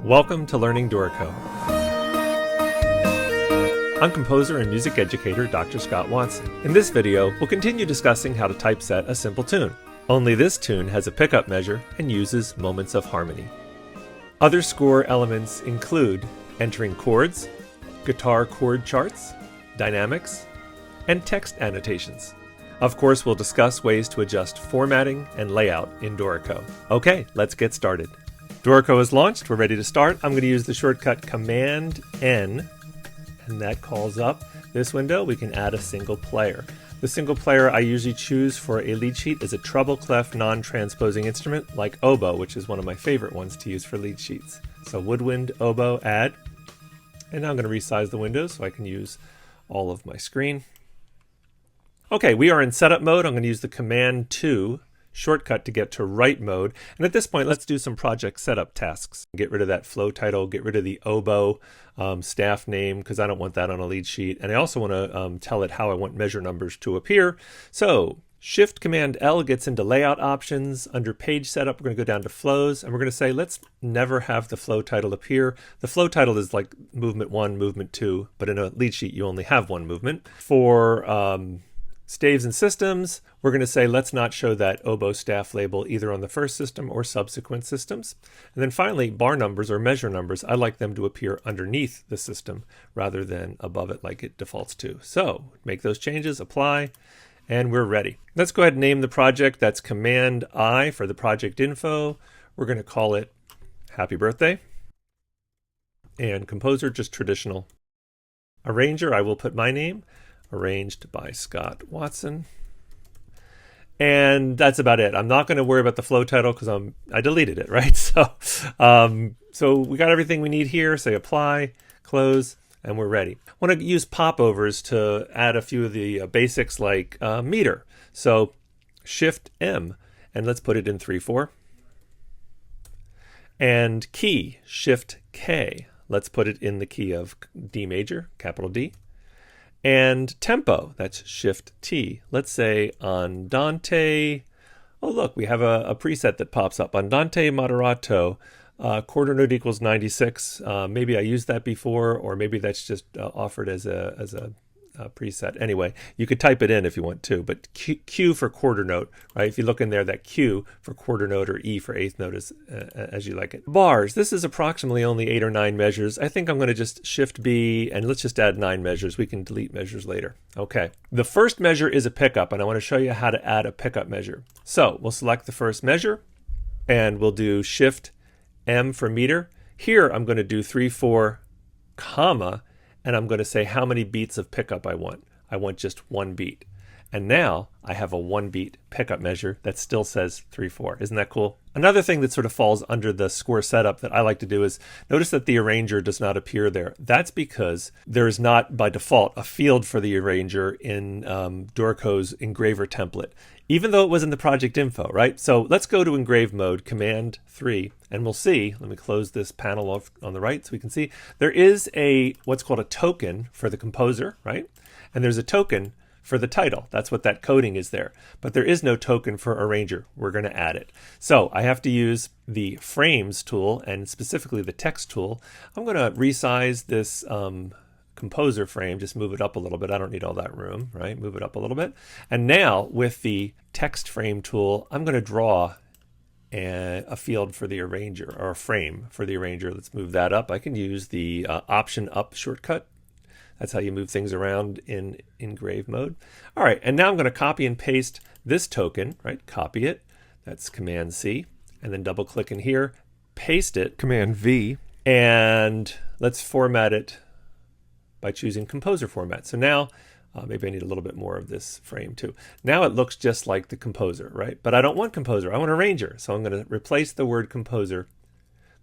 Welcome to Learning Dorico. I'm composer and music educator Dr. Scott Watson. In this video, we'll continue discussing how to typeset a simple tune. Only this tune has a pickup measure and uses moments of harmony. Other score elements include entering chords, guitar chord charts, dynamics, and text annotations. Of course, we'll discuss ways to adjust formatting and layout in Dorico. Okay, let's get started. Dorico is launched. We're ready to start. I'm going to use the shortcut Command N, and that calls up this window. We can add a single player. The single player I usually choose for a lead sheet is a treble clef non-transposing instrument like oboe, which is one of my favorite ones to use for lead sheets. So woodwind, oboe, add. And now I'm going to resize the window so I can use all of my screen. Okay, we are in setup mode. I'm going to use the Command 2 shortcut to get to write mode. And at this point, let's do some project setup tasks. Get rid of that flow title, get rid of the oboe staff name, because I don't want that on a lead sheet. And I also want to tell it how I want measure numbers to appear. So Shift Command L gets into layout options. Under page setup, we're going to go down to flows, and we're going to say, let's never have the flow title appear. The flow title is like movement 1, movement 2, but in a lead sheet, you only have one movement. For staves and systems, we're going to say let's not show that oboe staff label either on the first system or subsequent systems. And then finally, bar numbers or measure numbers, I like them to appear underneath the system rather than above it like it defaults to. So make those changes, apply, and we're ready. Let's go ahead and name the project. That's Command I for the project info. We're going to call it Happy Birthday. And composer, just traditional. Arranger, I will put my name. Arranged by Scott Watson. And that's about it. I'm not going to worry about the flow title because I deleted it, right? So we got everything we need here. Say apply, close, and we're ready. I want to use popovers to add a few of the basics like meter. So Shift M, and let's put it in 3/4. And key, Shift K. Let's put it in the key of D major, capital D. And tempo, that's Shift T. Let's say Andante. Oh, look, we have a preset that pops up. Andante moderato, quarter note equals 96. Maybe I used that before, or maybe that's just offered as a preset. Anyway, you could type it in if you want to, but Q for quarter note, right? If you look in there, that Q for quarter note or E for eighth note is as you like it. Bars, this is approximately only 8 or 9 measures. I think I'm going to just Shift B and let's just add 9 measures. We can delete measures later. Okay, the first measure is a pickup, and I want to show you how to add a pickup measure. So we'll select the first measure and we'll do Shift M for meter. Here I'm going to do 3/4, comma, and I'm going to say how many beats of pickup I want. I want just 1 beat. And now I have a 1 beat pickup measure that still says 3/4. Isn't that cool? Another thing that sort of falls under the score setup that I like to do is notice that the arranger does not appear there. That's because there is not by default a field for the arranger in Dorico's engraver template, even though it was in the project info, right? So let's go to engrave mode, Command 3, and we'll see, let me close this panel off on the right so we can see, there is what's called a token for the composer, right? And there's a token for the title. That's what that coding is there. But there is no token for arranger. We're going to add it. So I have to use the frames tool and specifically the text tool. I'm going to resize this composer frame, just move it up a little bit. I don't need all that room, right? Move it up a little bit. And now with the text frame tool, I'm going to draw a field for the arranger, or a frame for the arranger. Let's move that up. I can use the Option Up shortcut. That's how you move things around in engrave mode. All right, and now I'm going to copy and paste this token, right? Copy it. That's Command C, and then double click in here, paste it, Command V, and let's format it by choosing composer format. So now, maybe I need a little bit more of this frame too. Now it looks just like the composer, right? But I don't want composer, I want arranger. So I'm going to replace the word composer.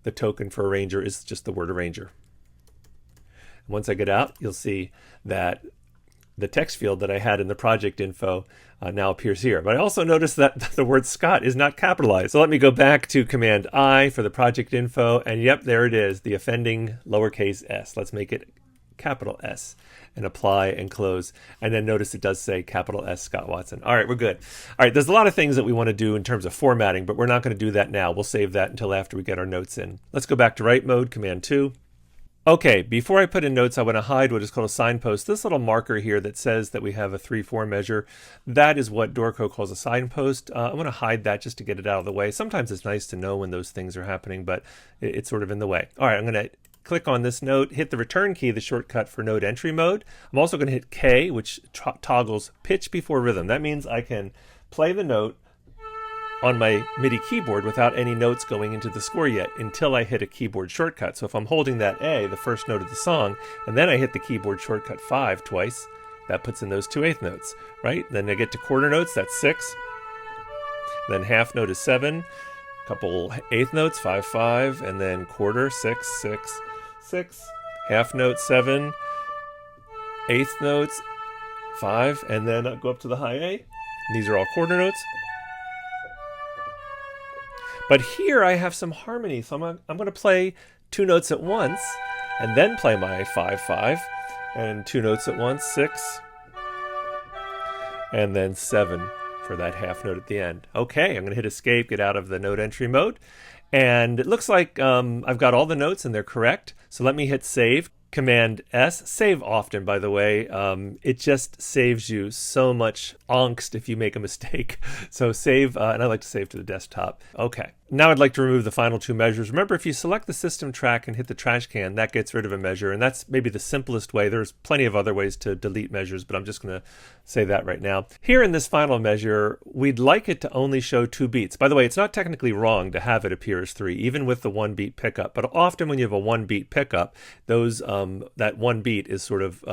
The token for arranger is just the word arranger. And once I get out, you'll see that the text field that I had in the project info now appears here. But I also noticed that the word Scott is not capitalized. So let me go back to Command I for the project info. And yep, there it is, the offending lowercase s. Let's make it capital S, and apply and close. And then notice it does say capital S Scott Watson. All right, we're good. All right, there's a lot of things that we want to do in terms of formatting, but we're not going to do that now. We'll save that until after we get our notes in. Let's go back to write mode, Command 2. Okay, before I put in notes, I want to hide what is called a signpost. This little marker here that says that we have a 3/4 measure, that is what Dorico calls a signpost. I want to hide that just to get it out of the way. Sometimes it's nice to know when those things are happening, but it's sort of in the way. All right, I'm going to click on this note, hit the return key, the shortcut for note entry mode. I'm also going to hit K, which toggles pitch before rhythm. That means I can play the note on my MIDI keyboard without any notes going into the score yet until I hit a keyboard shortcut. So if I'm holding that A, the first note of the song, and then I hit the keyboard shortcut 5 twice, that puts in those 2/8 notes, right? Then I get to quarter notes, that's 6. Then half note is 7. Couple eighth notes, 5/5, and then quarter, 6/6/6. Half note, 7. Eighth notes, 5, and then I'll go up to the high A. These are all quarter notes. But here I have some harmony, so I'm going to play 2 notes at once, and then play my 5/5, and 2 notes at once, 6, and then 7 for that half note at the end. Okay, I'm going to hit escape, get out of the note entry mode, and it looks like I've got all the notes and they're correct. So let me hit save. Command S, save often, by the way. It just saves you so much angst if you make a mistake. So save, and I like to save to the desktop. Okay, now I'd like to remove the final 2 measures. Remember, if you select the system track and hit the trash can, that gets rid of a measure, and that's maybe the simplest way. There's plenty of other ways to delete measures, but I'm just going to say that right now. Here in this final measure, we'd like it to only show 2 beats. By the way, it's not technically wrong to have it appear as 3, even with the 1 beat pickup, but often when you have a 1 beat pickup, those that 1 beat is sort of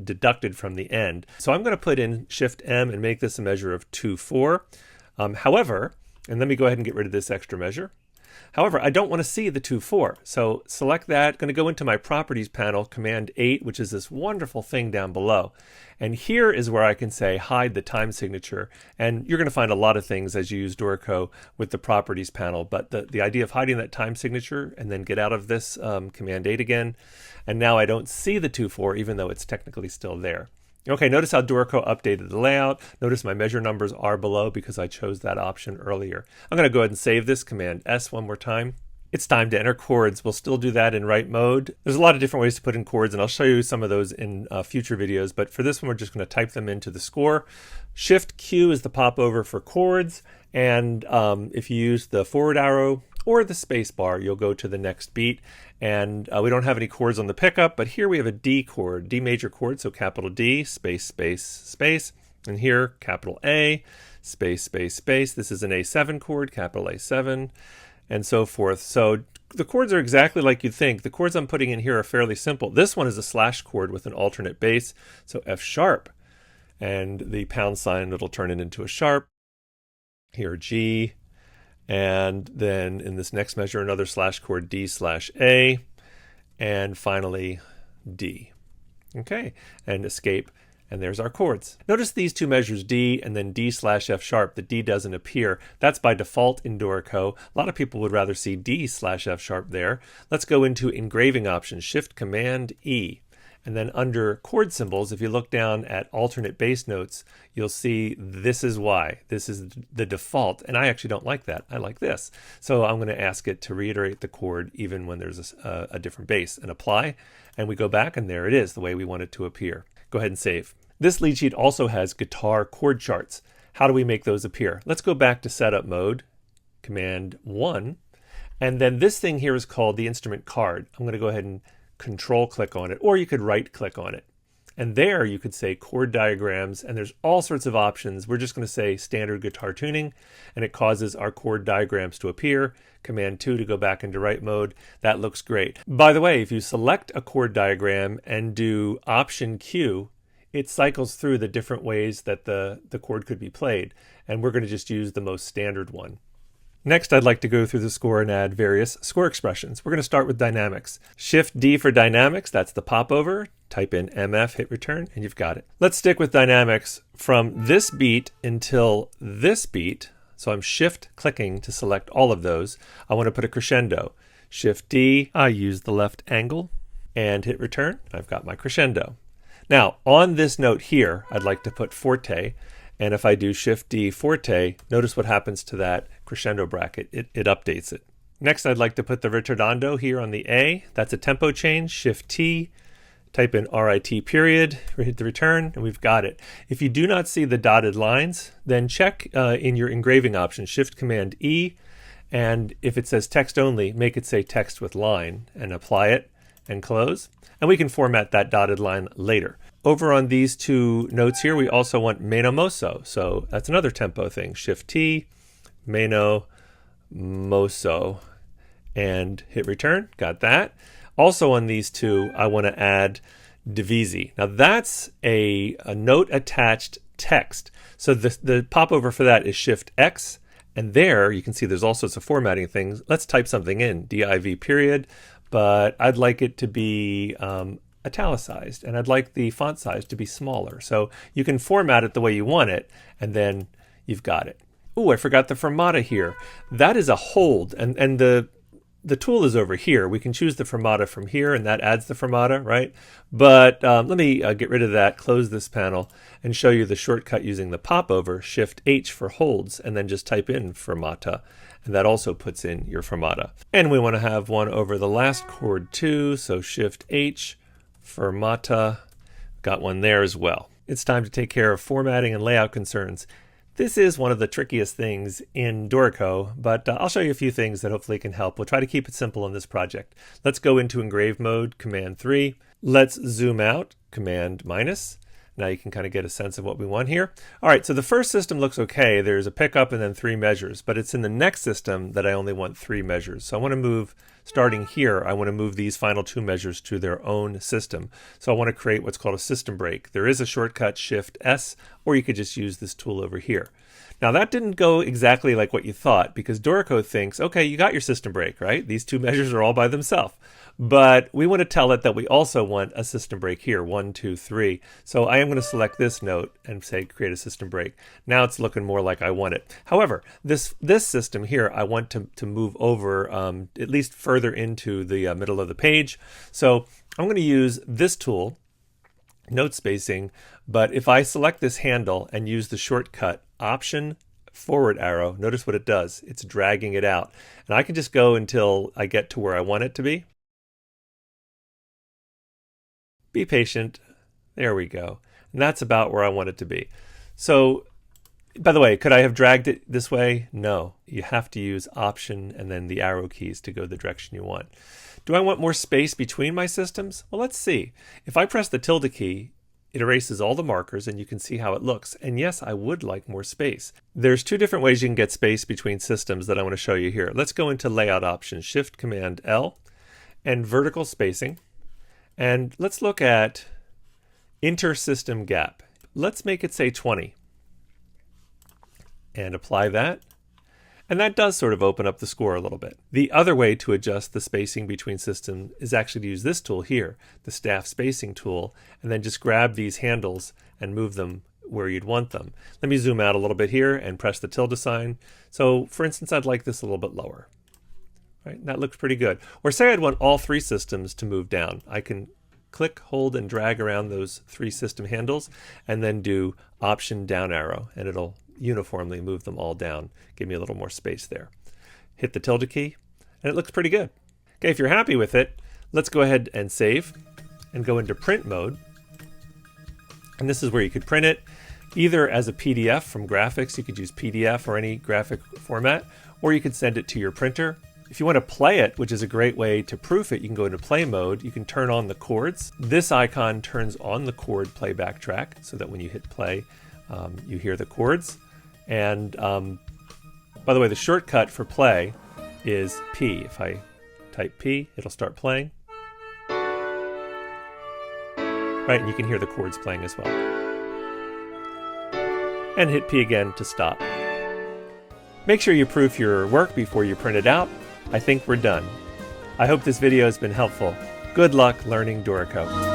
deducted from the end. So I'm going to put in Shift M and make this a measure of 2/4. However, and let me go ahead and get rid of this extra measure. However, I don't want to see the 2/4. So select that, going to go into my properties panel, Command 8, which is this wonderful thing down below. And here is where I can say hide the time signature. And you're going to find a lot of things as you use Dorico with the properties panel. But the idea of hiding that time signature and then get out of this Command 8 again. And now I don't see the 2/4 even though it's technically still there. Okay, notice how Dorico updated the layout. Notice my measure numbers are below because I chose that option earlier. I'm going to go ahead and save this, Command S one more time. It's time to enter chords. We'll still do that in write mode. There's a lot of different ways to put in chords, and I'll show you some of those in future videos, but for this one we're just going to type them into the score. Shift Q is the popover for chords, and if you use the forward arrow or the space bar, you'll go to the next beat. And we don't have any chords on the pickup, but here we have a D chord, D major chord, so capital D, space, space, space. And here, capital A, space, space, space. This is an A7 chord, capital A7, and so forth. So the chords are exactly like you'd think. The chords I'm putting in here are fairly simple. This one is a slash chord with an alternate bass, so F sharp. And the pound sign, it'll turn it into a sharp. Here, G. And then in this next measure, another slash chord, D/A, and finally D. Okay, and escape, and there's our chords. Notice these 2 measures, D and then D/F sharp. The D doesn't appear. That's by default in Dorico. A lot of people would rather see D/F sharp there. Let's go into engraving options, Shift Command E. And then under chord symbols, if you look down at alternate bass notes, you'll see this is why. This is the default, and I actually don't like that. I like this. So I'm going to ask it to reiterate the chord even when there's a different bass, and apply. And we go back, and there it is, the way we want it to appear. Go ahead and save. This lead sheet also has guitar chord charts. How do we make those appear? Let's go back to setup mode, Command 1, and then this thing here is called the instrument card. I'm going to go ahead and Control click on it, or you could right click on it. And there you could say chord diagrams, and there's all sorts of options. We're just going to say standard guitar tuning, and it causes our chord diagrams to appear. Command 2 to go back into write mode. That looks great. By the way, if you select a chord diagram and do Option Q, it cycles through the different ways that the chord could be played, and we're going to just use the most standard one. Next, I'd like to go through the score and add various score expressions. We're going to start with dynamics. Shift D for dynamics, that's the popover. Type in MF, hit return, and you've got it. Let's stick with dynamics from this beat until this beat. So I'm shift clicking to select all of those. I want to put a crescendo. Shift D, I use the left angle. and hit return. I've got my crescendo. Now, on this note here, I'd like to put forte, and if I do Shift D forte, notice what happens to that crescendo bracket. It updates it. Next, I'd like to put the ritardando here on the A. That's a tempo change. Shift T, type in RIT period, hit the return, and we've got it. If you do not see the dotted lines, then check in your engraving option, Shift Command E, and if it says text only, make it say text with line, and apply it, and close. And we can format that dotted line later. Over on these two notes here, we also want meno mosso. So that's another tempo thing. Shift T, meno mosso, and hit return. Got that. Also on these two, I want to add divisi. Now that's a note attached text. So the popover for that is Shift X. And there you can see there's all sorts of formatting things. Let's type something in, div period. But I'd like it to be italicized, and I'd like the font size to be smaller. So you can format it the way you want it, and then you've got it. Oh, I forgot the fermata here. That is a hold, and the tool is over here. We can choose the fermata from here, and that adds the fermata, right? But let me get rid of that, close this panel, and show you the shortcut using the popover, Shift H for holds, and then just type in fermata. And that also puts in your fermata. And we want to have one over the last chord too, so Shift H, fermata, got one there as well. It's time to take care of formatting and layout concerns. This is one of the trickiest things in Dorico, but I'll show you a few things that hopefully can help. We'll try to keep it simple in this project. Let's go into engrave mode, Command 3. Let's zoom out, Command minus. Now you can kind of get a sense of what we want here. All right, so the first system looks okay. There's a pickup and then 3 measures, but it's in the next system that I only want 3 measures. So I want to move, starting here, I want to move these final 2 measures to their own system. So I want to create what's called a system break. There is a shortcut, Shift S, or you could just use this tool over here. Now that didn't go exactly like what you thought, because Dorico thinks, okay, you got your system break, right? These 2 measures are all by themselves. But we want to tell it that we also want a system break here, 1, 2, 3. So I am going to select this note and say create a system break. Now it's looking more like I want it. However, this system here, I want to move over at least further into the middle of the page. So I'm going to use this tool, note spacing, but if I select this handle and use the shortcut Option forward arrow, notice what it does. It's dragging it out. And I can just go until I get to where I want it to be. Be patient. There we go. And that's about where I want it to be. So, by the way, could I have dragged it this way? No. You have to use Option and then the arrow keys to go the direction you want. Do I want more space between my systems? Well, let's see. If I press the tilde key, it erases all the markers and you can see how it looks. And yes, I would like more space. There's 2 different ways you can get space between systems that I want to show you here. Let's go into Layout Options, Shift Command L, and Vertical Spacing. And let's look at Inter-System Gap. Let's make it say 20. And apply that. And that does sort of open up the score a little bit. The other way to adjust the spacing between systems is actually to use this tool here, the Staff Spacing tool, and then just grab these handles and move them where you'd want them. Let me zoom out a little bit here and press the tilde sign. So for instance, I'd like this a little bit lower. Right? That looks pretty good. Or say I'd want all 3 systems to move down. I can click, hold, and drag around those 3 system handles and then do Option down arrow, and it'll uniformly move them all down. Give me a little more space there. Hit the tilde key, and it looks pretty good. Okay, if you're happy with it, let's go ahead and save and go into print mode. And this is where you could print it either as a PDF from graphics. You could use PDF or any graphic format, or you could send it to your printer. If you want to play it, which is a great way to proof it, you can go into play mode. You can turn on the chords. This icon turns on the chord playback track so that when you hit play, you hear the chords. And by the way, the shortcut for play is P. If I type P, it'll start playing. Right, and you can hear the chords playing as well. And hit P again to stop. Make sure you proof your work before you print it out. I think we're done. I hope this video has been helpful. Good luck learning Dorico.